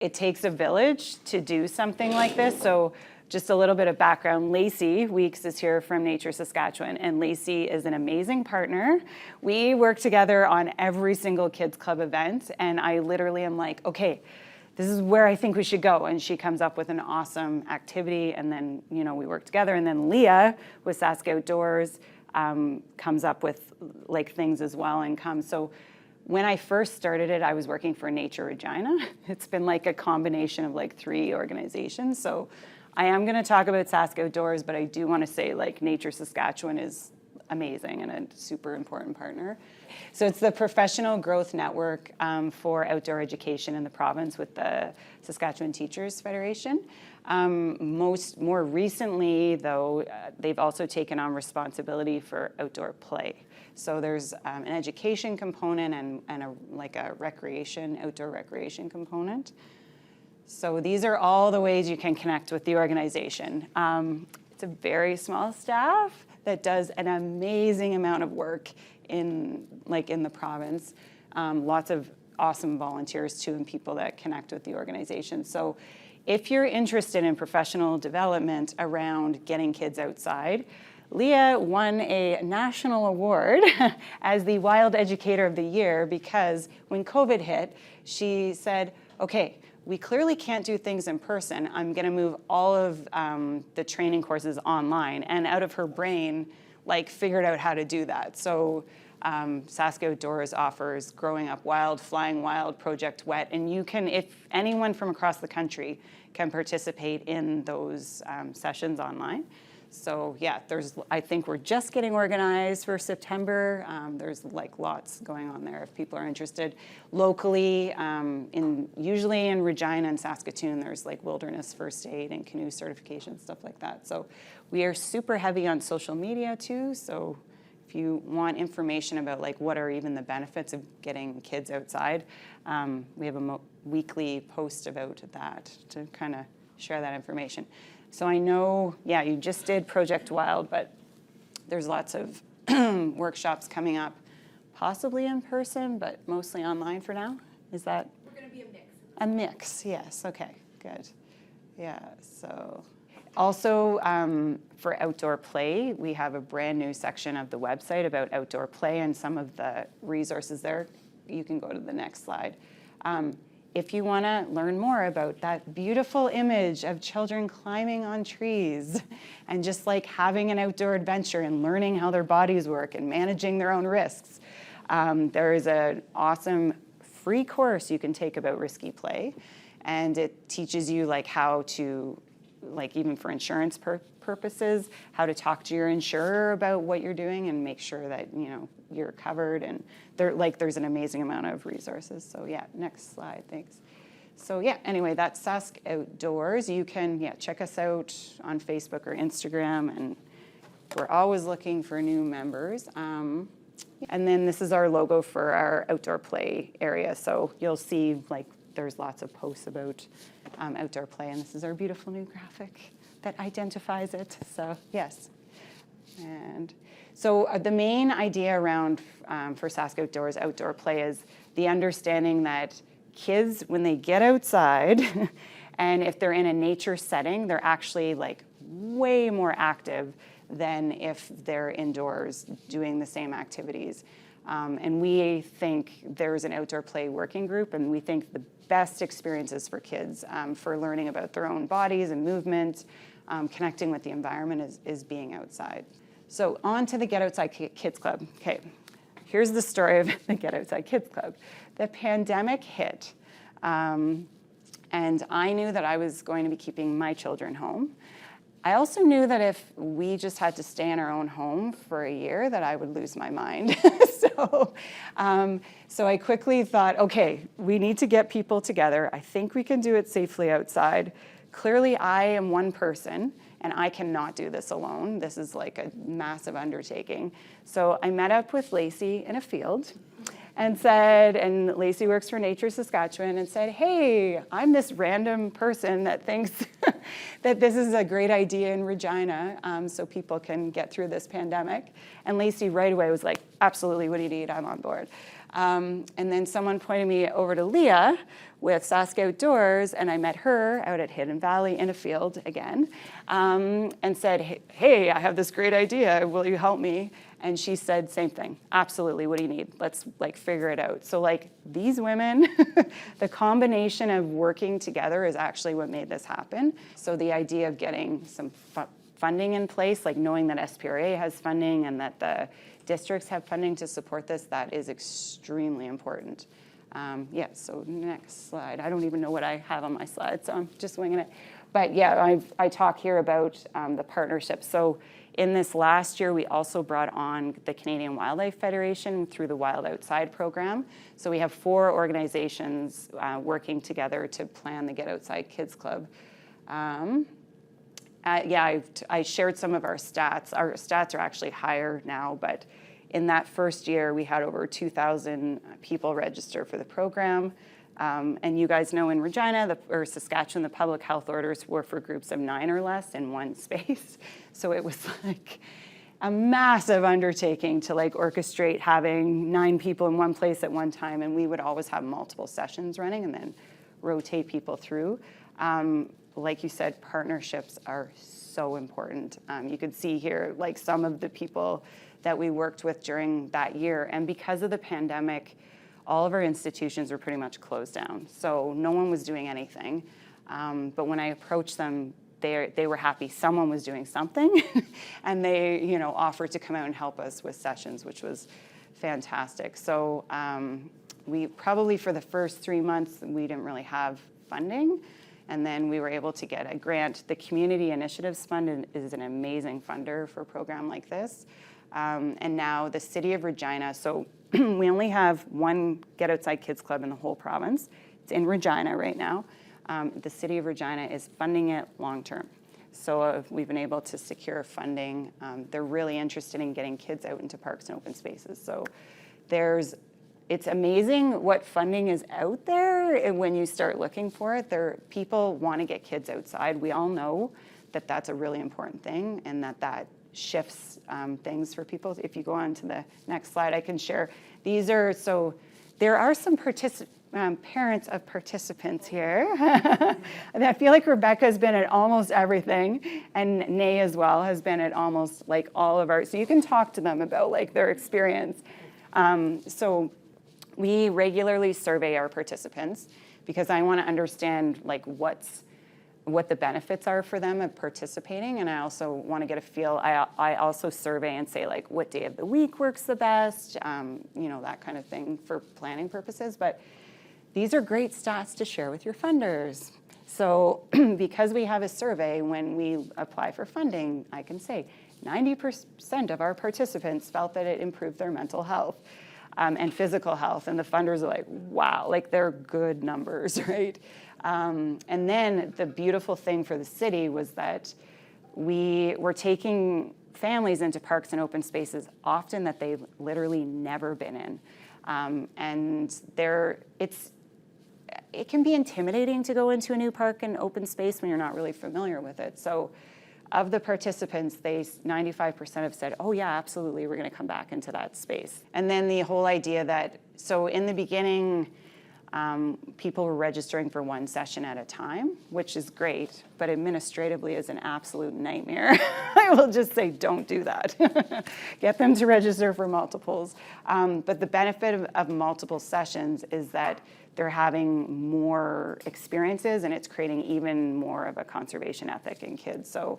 It takes a village to do something like this. So just a little bit of background. Lacey Weeks is here from Nature Saskatchewan, and Lacey is an amazing partner. We work together on every single Kids Club event, and I literally am like, okay, this is where I think we should go. And she comes up with an awesome activity, and then, you know, we work together. And then Leah with Sask Outdoors comes up with like things as well and comes. So when I first started it, I was working for Nature Regina. It's been like a combination of like 3 organizations. So I am going to talk about Sask Outdoors, but I do want to say like Nature Saskatchewan is amazing and a super important partner. So it's the professional growth network for outdoor education in the province with the Saskatchewan Teachers Federation. More recently, though, they've also taken on responsibility for outdoor play. So there's an education component and a recreation, outdoor recreation component. So these are all the ways you can connect with the organization. It's a very small staff that does an amazing amount of work in the province. Lots of awesome volunteers too, and people that connect with the organization. So if you're interested in professional development around getting kids outside, Leah won a national award as the Wild Educator of the Year because when COVID hit, she said, okay, we clearly can't do things in person. I'm going to move all of the training courses online. And out of her brain, like, figured out how to do that. So Sask Outdoors offers Growing Up Wild, Flying Wild, Project Wet. And you can, if anyone from across the country can participate in those sessions online. So yeah, I think we're just getting organized for September. There's like lots going on there if people are interested. Locally, usually in Regina and Saskatoon, there's like wilderness first aid and canoe certification, stuff like that. So we are super heavy on social media too. So if you want information about like what are even the benefits of getting kids outside, we have a weekly post about that to kind of share that information. So I know, yeah, you just did Project Wild, but there's lots of workshops coming up, possibly in person, but mostly online for now. Is that? We're going to be a mix. A mix, yes. Okay, good. Yeah, so also for outdoor play, we have a brand new section of the website about outdoor play and some of the resources there. You can go to the next slide. If you want to learn more about that beautiful image of children climbing on trees and just like having an outdoor adventure and learning how their bodies work and managing their own risks, there is an awesome free course you can take about risky play. And it teaches you like how to, like even for insurance purposes, how to talk to your insurer about what you're doing and make sure that, you know, you're covered. And there's an amazing amount of resources. So yeah, next slide, thanks. So yeah, anyway, that's Sask Outdoors. You can check us out on Facebook or Instagram, and we're always looking for new members. And then this is our logo for our outdoor play area. So you'll see like there's lots of posts about outdoor play, and this is our beautiful new graphic that identifies it. So yes. And so the main idea around for Sask Outdoors outdoor play is the understanding that kids, when they get outside, and if they're in a nature setting, they're actually like way more active than if they're indoors doing the same activities. And we think there's an outdoor play working group, and we think the best experiences for kids for learning about their own bodies and movement, connecting with the environment is being outside. So on to the Get Outside Kids Club. Okay, here's the story of the Get Outside Kids Club. The pandemic hit, and I knew that I was going to be keeping my children home. I also knew that if we just had to stay in our own home for a year, that I would lose my mind. So I quickly thought, okay, we need to get people together. I think we can do it safely outside. Clearly, I am one person, and I cannot do this alone. This is like a massive undertaking. So I met up with Lacey in a field and said, and Lacey works for Nature Saskatchewan, and said, hey, I'm this random person that thinks that this is a great idea in Regina so people can get through this pandemic. And Lacey right away was like, absolutely, what do you need? I'm on board. And then someone pointed me over to Leah with Sask Outdoors, and I met her out at Hidden Valley in a field again, and said, hey, I have this great idea, will you help me? And she said, same thing, absolutely, what do you need? Let's figure it out. So these women, the combination of working together is actually what made this happen. So the idea of getting some funding in place, knowing that SPRA has funding and that the districts have funding to support this, that is extremely important. So next slide. I don't even know what I have on my slide, so I'm just winging it. But yeah, I talk here about the partnership. So in this last year, we also brought on the Canadian Wildlife Federation through the Wild Outside program. So we have 4 organizations working together to plan the Get Outside Kids Club. I shared some of our stats. Our stats are actually higher now, but in that first year, we had over 2,000 people register for the program. And you guys know in Regina or Saskatchewan, the public health orders were for groups of 9 or less in one space. So it was a massive undertaking to orchestrate having 9 people in one place at one time. And we would always have multiple sessions running and then rotate people through. Like you said, partnerships are so important. You could see here some of the people that we worked with during that year. And because of the pandemic, all of our institutions were pretty much closed down. So no one was doing anything. But when I approached them, they were happy someone was doing something. And they offered to come out and help us with sessions, which was fantastic. So we probably for the first 3 months, we didn't really have funding. And then we were able to get a grant. The Community Initiatives Fund is an amazing funder for a program like this. And now the City of Regina, so we only have one Get Outside Kids Club in the whole province. It's in Regina right now. The City of Regina is funding it long term. So we've been able to secure funding. They're really interested in getting kids out into parks and open spaces. So it's amazing what funding is out there, and when you start looking for it, people want to get kids outside. We all know that that's a really important thing, and that shifts things for people. If you go on to the next slide, I can share. There are some parents of participants here. And I feel like Rebecca's been at almost everything, and Nay as well has been at almost all of so you can talk to them about their experience. So we regularly survey our participants because I want to understand what the benefits are for them of participating, and I also want to get a feel. I also survey and say what day of the week works the best, that kind of thing for planning purposes. But these are great stats to share with your funders. So because we have a survey, when we apply for funding, I can say 90% of our participants felt that it improved their mental health. And physical health, and the funders are wow, they're good numbers, right? And then the beautiful thing for the city was that we were taking families into parks and open spaces often that they've literally never been in. And it can be intimidating to go into a new park and open space when you're not really familiar with it. So of the participants, 95% have said, oh yeah, absolutely, we're gonna come back into that space. And then the whole idea that, so in the beginning, people were registering for one session at a time, which is great, but administratively is an absolute nightmare. I will just say, don't do that. Get them to register for multiples. But the benefit of multiple sessions is that they're having more experiences, and it's creating even more of a conservation ethic in kids. So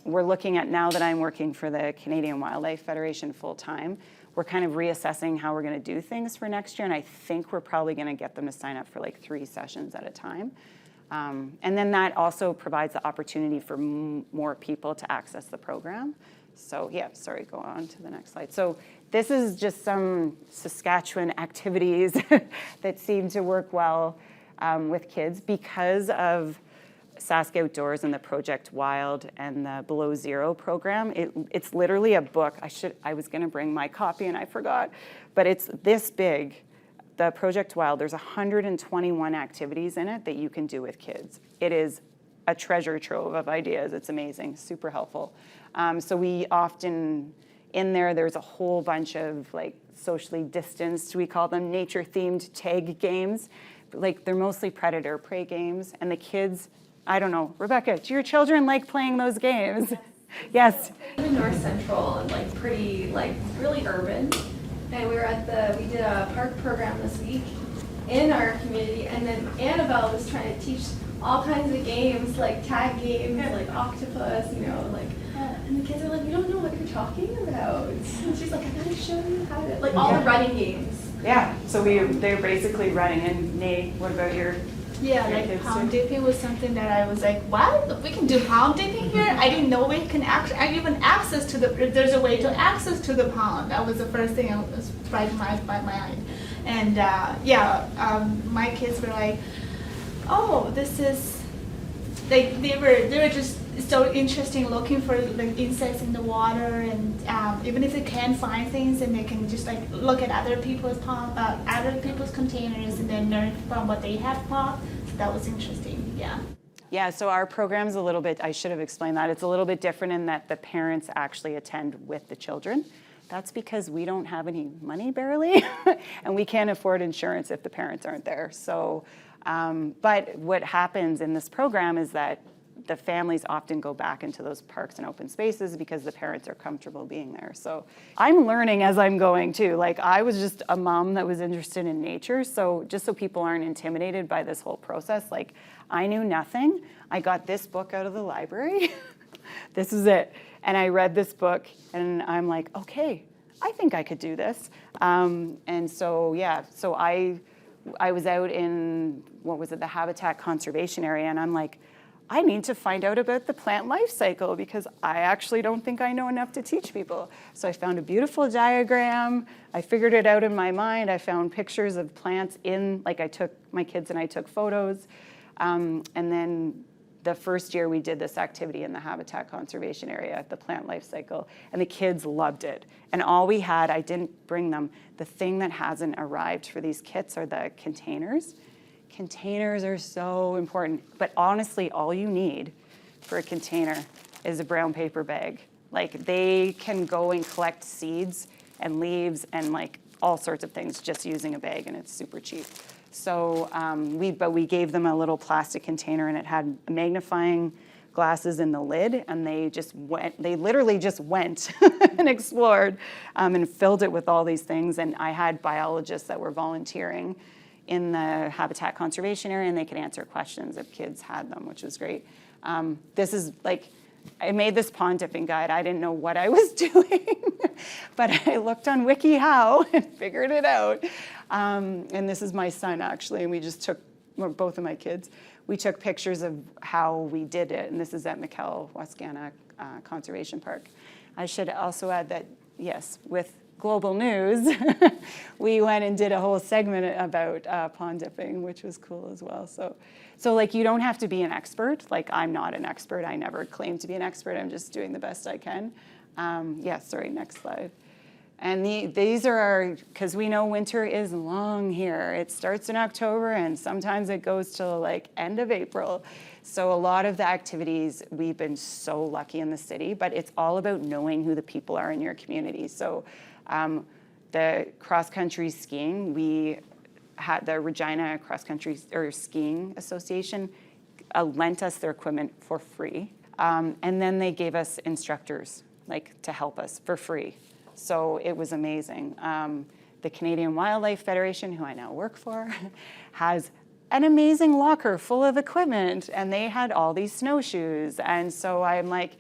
we're looking at, now that I'm working for the Canadian Wildlife Federation full time, we're kind of reassessing how we're going to do things for next year, and I think we're probably going to get them to sign up for 3 sessions at a time. And then that also provides the opportunity for more people to access the program. So yeah, sorry, go on to the next slide. So this is just some Saskatchewan activities that seem to work well with kids because of Sask Outdoors and the Project Wild and the Below Zero program. It's literally a book. I was going to bring my copy and I forgot, but it's this big. The Project Wild, there's 121 activities in it that you can do with kids. It is a treasure trove of ideas. It's amazing, super helpful. So we often, in there's a whole bunch of socially distanced, we call them nature-themed tag games. Like they're mostly predator prey games, and the kids, I don't know, Rebecca, do your children like playing those games? Yes. In North Central and like pretty, like really urban. And we did a park program this week in our community, and then Annabelle was trying to teach all kinds of games, like tag games, like octopus, and the kids are like, we don't know what you're talking about. And she's like, I gotta show you how to, like all the running games. Yeah, so they're basically running. And Nate, what about your like pound dipping was something that I was like, what? We can do pound dipping here? I didn't know we can actually even access to there's a way to access to the pond. That was the first thing I was right in my mind. And my kids were like, oh, this is, like they were just so interesting looking for like insects in the water, and even if they can't find things, and they can just like look at other people's containers and then learn from what they have caught. So that was interesting. Yeah, so our program's a little bit, I should have explained that, it's a little bit different in that the parents actually attend with the children. That's because we don't have any money barely, and we can't afford insurance if the parents aren't there. So, but what happens in this program is that the families often go back into those parks and open spaces because the parents are comfortable being there. So I'm learning as I'm going too. Like I was just a mom that was interested in nature. So just so people aren't intimidated by this whole process, like I knew nothing. I got this book out of the library. This is it. And I read this book and I'm like, okay, I think I could do this. And so, so I was out in, the habitat conservation area, and I'm like, I need to find out about the plant life cycle because I actually don't think I know enough to teach people. So I found a beautiful diagram. I figured it out in my mind. I found pictures of plants my kids and I took photos. And then the first year we did this activity in the habitat conservation area, the plant life cycle, and the kids loved it. And all we had, I didn't bring them, the thing that hasn't arrived for these kits are the containers. Containers are so important, but honestly, all you need for a container is a brown paper bag. Like they can go and collect seeds and leaves and like all sorts of things just using a bag, and it's super cheap. So we gave them a little plastic container, and it had magnifying glasses in the lid, and they literally just went and explored and filled it with all these things. And I had biologists that were volunteering in the habitat conservation area, and they could answer questions if kids had them, which was great. This is like, I made this pond dipping guide. I didn't know what I was doing, but I looked on WikiHow and figured it out. And this is my son, actually, and we just took, both of my kids, we took pictures of how we did it, and this is at McKell-Wascana Conservation Park. I should also add that, yes, with Global News, we went and did a whole segment about pond dipping, which was cool as well. So like you don't have to be an expert. Like I'm not an expert. I never claim to be an expert. I'm just doing the best I can. Next slide. And these are because we know winter is long here. It starts in October and sometimes it goes till like end of April. So a lot of the activities, we've been so lucky in the city, but it's all about knowing who the people are in your community. So the cross-country skiing, we had the Regina Cross Country or Skiing Association lent us their equipment for free. And then they gave us instructors to help us for free. So it was amazing. The Canadian Wildlife Federation, who I now work for, has an amazing locker full of equipment, and they had all these snowshoes. And so I'm like,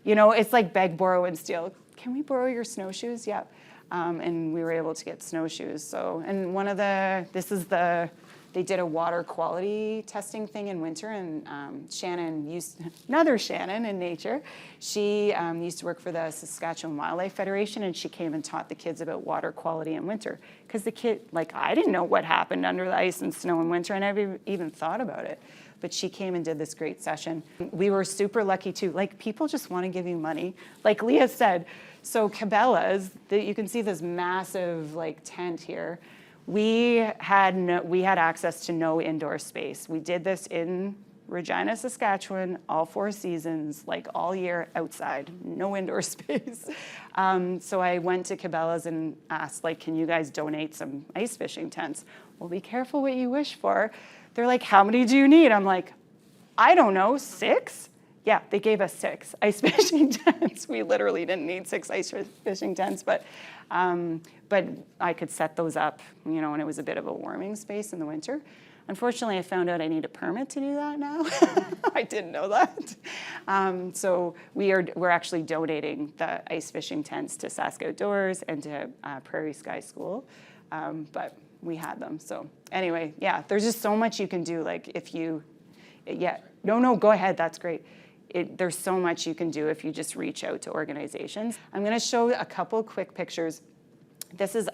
it's like beg, borrow, and steal. Can we borrow your snowshoes? Yeah. And we were able to get snowshoes. So, and they did a water quality testing thing in winter, and another Shannon in nature, she used to work for the Saskatchewan Wildlife Federation, and she came and taught the kids about water quality in winter. Because the kid, I didn't know what happened under the ice and snow in winter, and I never even thought about it. But she came and did this great session. We were super lucky too. People just want to give you money. Like Leah said, so Cabela's, you can see this massive tent here. We had access to no indoor space. We did this in Regina, Saskatchewan, all 4 seasons, like all year outside, no indoor space. So I went to Cabela's and asked, like, can you guys donate some ice fishing tents? Well, be careful what you wish for. They're like, how many do you need? I'm like, I don't know, 6? Yeah, they gave us 6 ice fishing tents. We literally didn't need 6 ice fishing tents, but I could set those up, you know, and it was a bit of a warming space in the winter. Unfortunately, I found out I need a permit to do that now. I didn't know that. So we're actually donating the ice fishing tents to Sask Outdoors and to Prairie Sky School, but we had them. So anyway, yeah, there's just so much you can do. Like if you, yeah, no, go ahead, that's great. There's so much you can do if you just reach out to organizations. I'm gonna show a couple quick pictures.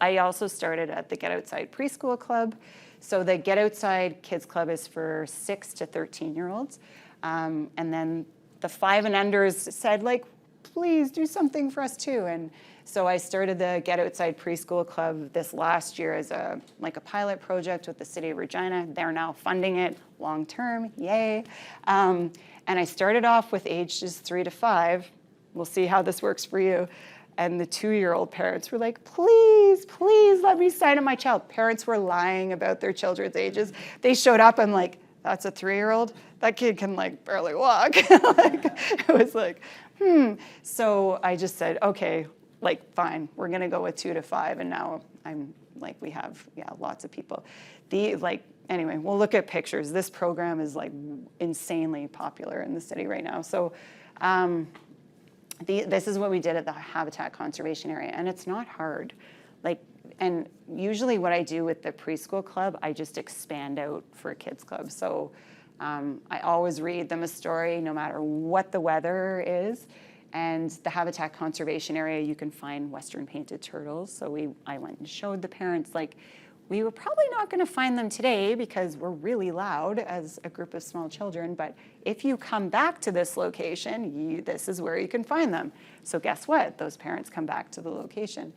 I also started at the Get Outside Preschool Club. So the Get Outside Kids Club is for 6 to 13-year-olds. And then the 5 and unders said, like, please do something for us too. And so I started the Get Outside Preschool Club this last year as a pilot project with the City of Regina. They're now funding it long-term, yay. And I started off with ages 3 to 5. We'll see how this works for you. And the 2-year-old parents were like, please, please let me sign up my child. Parents were lying about their children's ages. They showed up, I'm like, that's a 3-year-old? That kid can like barely walk. It was like, So I just said, okay, like fine, we're gonna go with 2 to 5. And now I'm like, we have, lots of people. Anyway, we'll look at pictures. This program is like insanely popular in the city right now. So, this is what we did at the Habitat Conservation Area, and it's not hard. And usually what I do with the preschool club, I just expand out for a kids club. So I always read them a story no matter what the weather is. And the Habitat Conservation Area, you can find Western painted turtles. So I went and showed the parents, like, we were probably not going to find them today because we're really loud as a group of small children, but if you come back to this location, this is where you can find them. So guess what? Those parents come back to the location.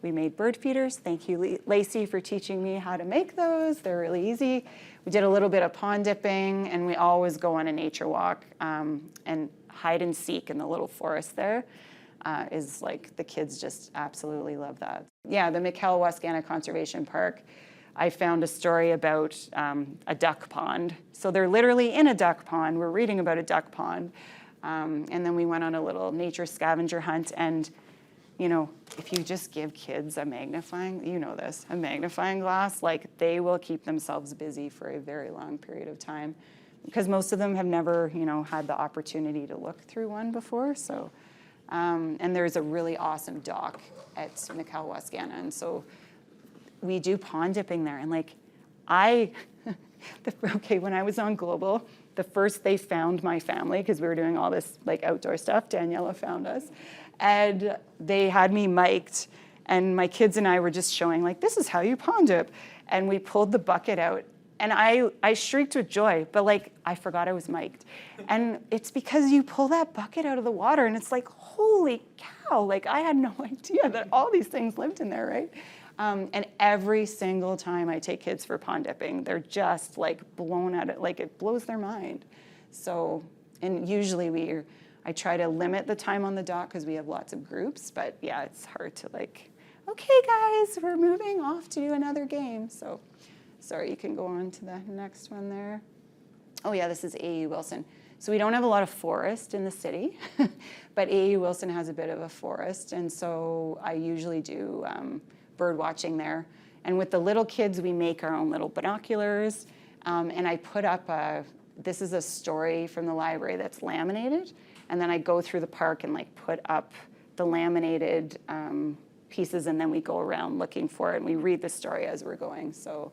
We made bird feeders. Thank you, Lacey, for teaching me how to make those. They're really easy. We did a little bit of pond dipping, and we always go on a nature walk and hide and seek in the little forest there. Is like, the kids just absolutely love that. Yeah, the McKell-Wascana Conservation Park, I found a story about a duck pond. So they're literally in a duck pond. We're reading about a duck pond. And then we went on a little nature scavenger hunt. And, you know, if you just give kids a magnifying glass, like they will keep themselves busy for a very long period of time. Because most of them have never, had the opportunity to look through one before. So. And there's a really awesome dock at McKell-Wascana, and so we do pond dipping there. And like, when I was on Global, the first they found my family, because we were doing all this like outdoor stuff, Daniela found us, and they had me mic'd, and my kids and I were just showing like, this is how you pond dip. And we pulled the bucket out, and I shrieked with joy, but like, I forgot I was mic'd. And it's because you pull that bucket out of the water and it's like, holy cow, like I had no idea that all these things lived in there, right? And every single time I take kids for pond dipping, they're just like blown at it, like it blows their mind. So, and usually I try to limit the time on the dock because we have lots of groups, but yeah, it's hard to like, okay guys, we're moving off to do another game. So. Sorry, you can go on to the next one there. Oh yeah, this is A.E. Wilson. So we don't have a lot of forest in the city, but A.E. Wilson has a bit of a forest, and so I usually do bird watching there. And with the little kids, we make our own little binoculars, and I put up this is a story from the library that's laminated, and then I go through the park and like put up the laminated pieces, and then we go around looking for it, and we read the story as we're going. So.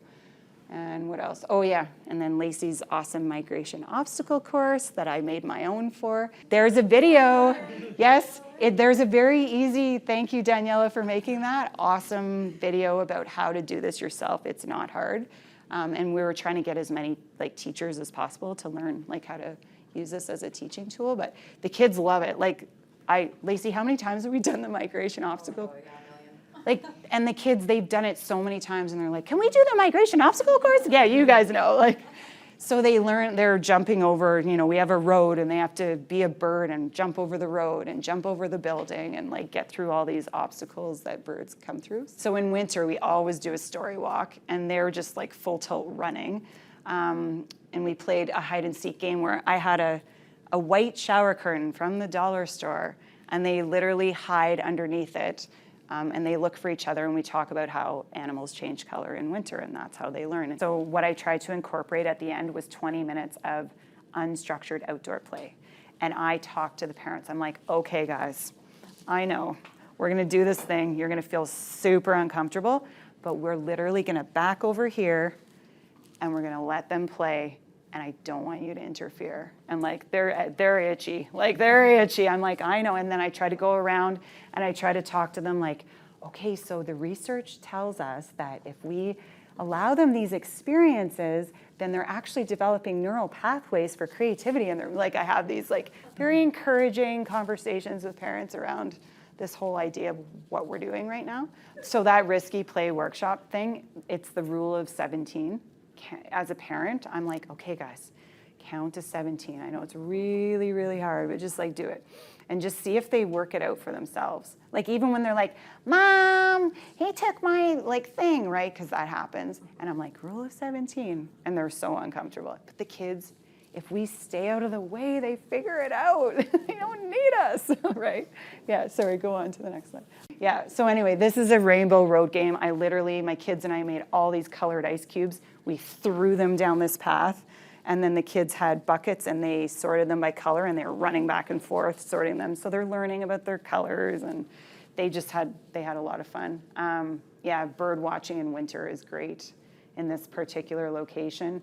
And what else? Oh yeah, and then Lacey's awesome migration obstacle course that I made my own for. There's a video. Yes, there's a very easy, thank you Daniela for making that, awesome video about how to do this yourself. It's not hard. And we were trying to get as many like teachers as possible to learn like how to use this as a teaching tool, but the kids love it. Like, Lacey, how many times have we done the migration obstacle? Like, and the kids, they've done it so many times and they're like, can we do the migration obstacle course? Yeah, you guys know. Like, So they learn, they're jumping over, we have a road and they have to be a bird and jump over the road and jump over the building and like get through all these obstacles that birds come through. So in winter, we always do a story walk and they're just like full tilt running. And we played a hide and seek game where I had a white shower curtain from the dollar store and they literally hide underneath it. And they look for each other, and we talk about how animals change color in winter, and that's how they learn. So what I tried to incorporate at the end was 20 minutes of unstructured outdoor play. And I talked to the parents. I'm like, okay, guys, I know we're going to do this thing. You're going to feel super uncomfortable, but we're literally going to back over here, and we're going to let them play. And I don't want you to interfere. And like, they're itchy. Like, they're itchy. I'm like, I know. And then I try to go around and I try to talk to them like, okay, so the research tells us that if we allow them these experiences, then they're actually developing neural pathways for creativity. And they're like, I have these like very encouraging conversations with parents around this whole idea of what we're doing right now. So that risky play workshop thing, it's the rule of 17. As a parent, I'm like, okay, guys, count to 17. I know it's really, really hard, but just like do it. And just see if they work it out for themselves. Like even when they're like, Mom, he took my like thing, right? Because that happens. And I'm like, rule of 17. And they're so uncomfortable. But the kids, if we stay out of the way, they figure it out. They don't need us, right? Yeah, sorry, go on to the next slide. Yeah, so anyway, this is a rainbow road game. My kids and I made all these colored ice cubes. We threw them down this path, and then the kids had buckets, and they sorted them by color, and they were running back and forth, sorting them. So they're learning about their colors, and they had a lot of fun. Yeah, bird watching in winter is great in this particular location.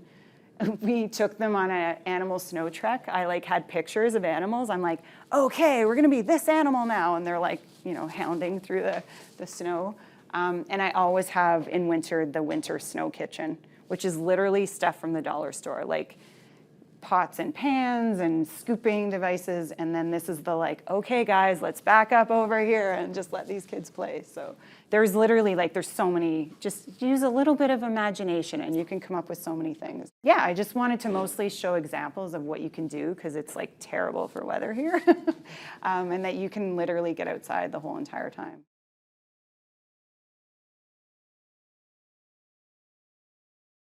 We took them on an animal snow trek. I like had pictures of animals. I'm like, okay, we're gonna be this animal now. And they're like, hounding through the snow. And I always have in winter, the winter snow kitchen, which is literally stuff from the dollar store, like pots and pans and scooping devices. And then this is the like, okay guys, let's back up over here and just let these kids play. So there's literally like, there's so many, just use a little bit of imagination and you can come up with so many things. Yeah, I just wanted to mostly show examples of what you can do because it's like terrible for weather here. And that you can literally get outside the whole entire time.